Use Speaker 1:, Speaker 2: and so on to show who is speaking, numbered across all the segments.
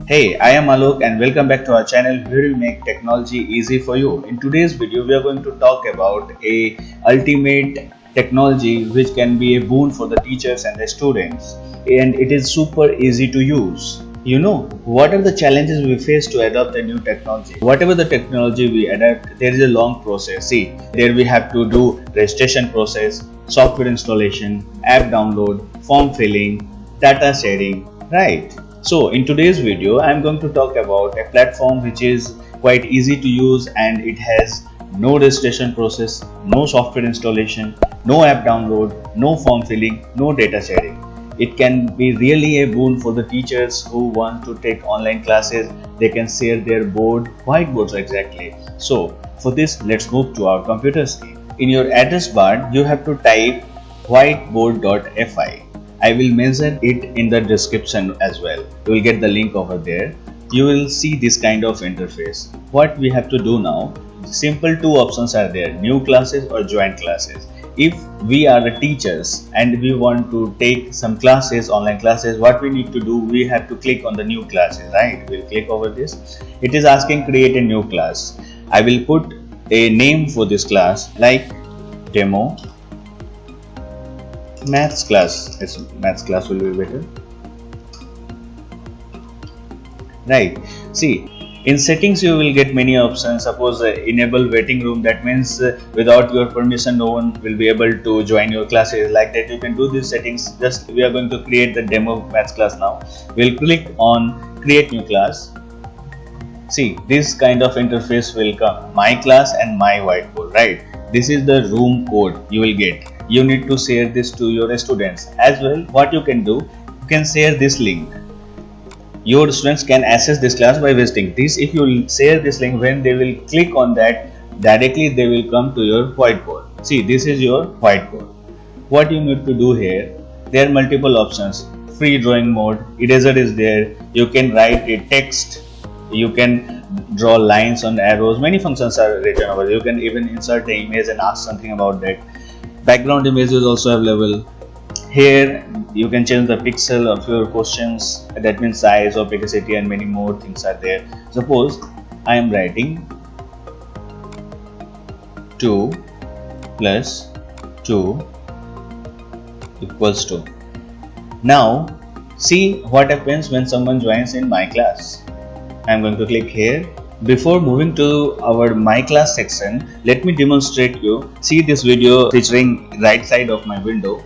Speaker 1: Hey, I am Alok and welcome back to our channel where we make technology easy for you. In today's video, we are going to talk about a ultimate technology which can be a boon for the teachers and the students, and it is super easy to use. What are the challenges we face to adopt a new technology? Whatever the technology we adapt, there is a long process. See, there we have to do registration process, software installation, app download, form filling, data sharing, right? So in today's video, I am going to talk about a platform which is quite easy to use and it has no registration process, no software installation, no app download, no form filling, no data sharing. It can be really a boon for the teachers who want to take online classes. They can share their board, whiteboards exactly. So for this, let's move to our computer screen. In your address bar, you have to type Whiteboard.fi. I will mention it in the description as well. You will get the link over there. You will see this kind of interface. What we have to do now, simple two options are there, new classes or join classes. If we are the teachers and we want to take some classes, online classes, what we need to do, we have to click on the new classes, right? We'll click over this. It is asking create a new class. I will put a name for this class like demo maths class. Maths class will be better, right? See, in settings you will get many options. Suppose enable waiting room, that means without your permission no one will be able to join your classes. Like that you can do these settings. Just we are going to create the demo maths class now. We'll click on create new class. See, this kind of interface will come, my class and my whiteboard, right? This is the room code you will get. You need to share this to your students as well. What you can do, you can share this link. Your students can access this class by visiting this. If you share this link, when they will click on that, directly they will come to your whiteboard. See, this is your whiteboard. What you need to do here, there are multiple options. Free drawing mode, eraser is there. You can write a text. You can draw lines on arrows. Many functions are written over there. You can even insert the image and ask something about that. Background image is also available. Here you can change the pixel of your questions, that means size, opacity and many more things are there. Suppose I am writing 2 plus 2 equals to. Now see what happens when someone joins in my class. I am going to click here. Before moving to our my class section, let me demonstrate you. See this video featuring right side of my window,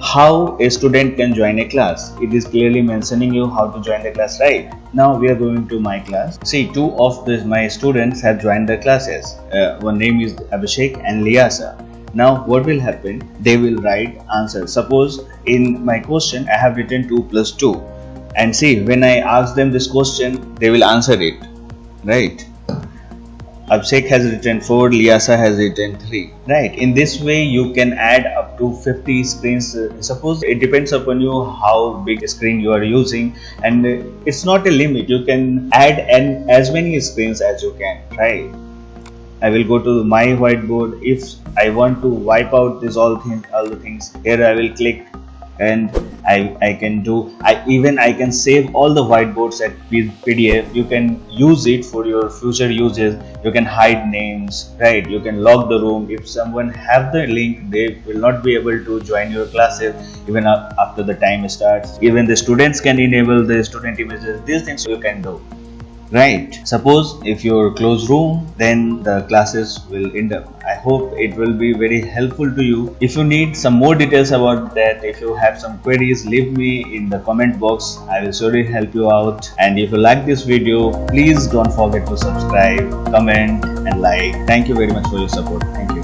Speaker 1: how a student can join a class. It is clearly mentioning you how to join the class, right? Now we are going to my class. See, two of my students have joined the classes. One name is Abhishek and Liasa. Now what will happen? They will write answer. Suppose in my question I have written 2 plus 2, and see, when I ask them this question, they will answer it, right? Abhishek has written 4, Liasa has written 3, right? In this way you can add up to 50 screens. Suppose it depends upon you how big a screen you are using, and it's not a limit. You can add as many screens as you can, right? I will go to my whiteboard. If I want to wipe out all the things, here I will click and I can save all the whiteboards at PDF. You can use it for your future uses. You can hide names, right? You can lock the room. If someone have the link, they will not be able to join your classes even after the time starts. Even the students can enable the student images. These things you can do, right? Suppose if you close room, then the classes will end up. I hope it will be very helpful to you. If you need some more details about that, if you have some queries, leave me in the comment box. I will surely help you out. And if you like this video, please don't forget to subscribe, comment and like. Thank you very much for your support. Thank you.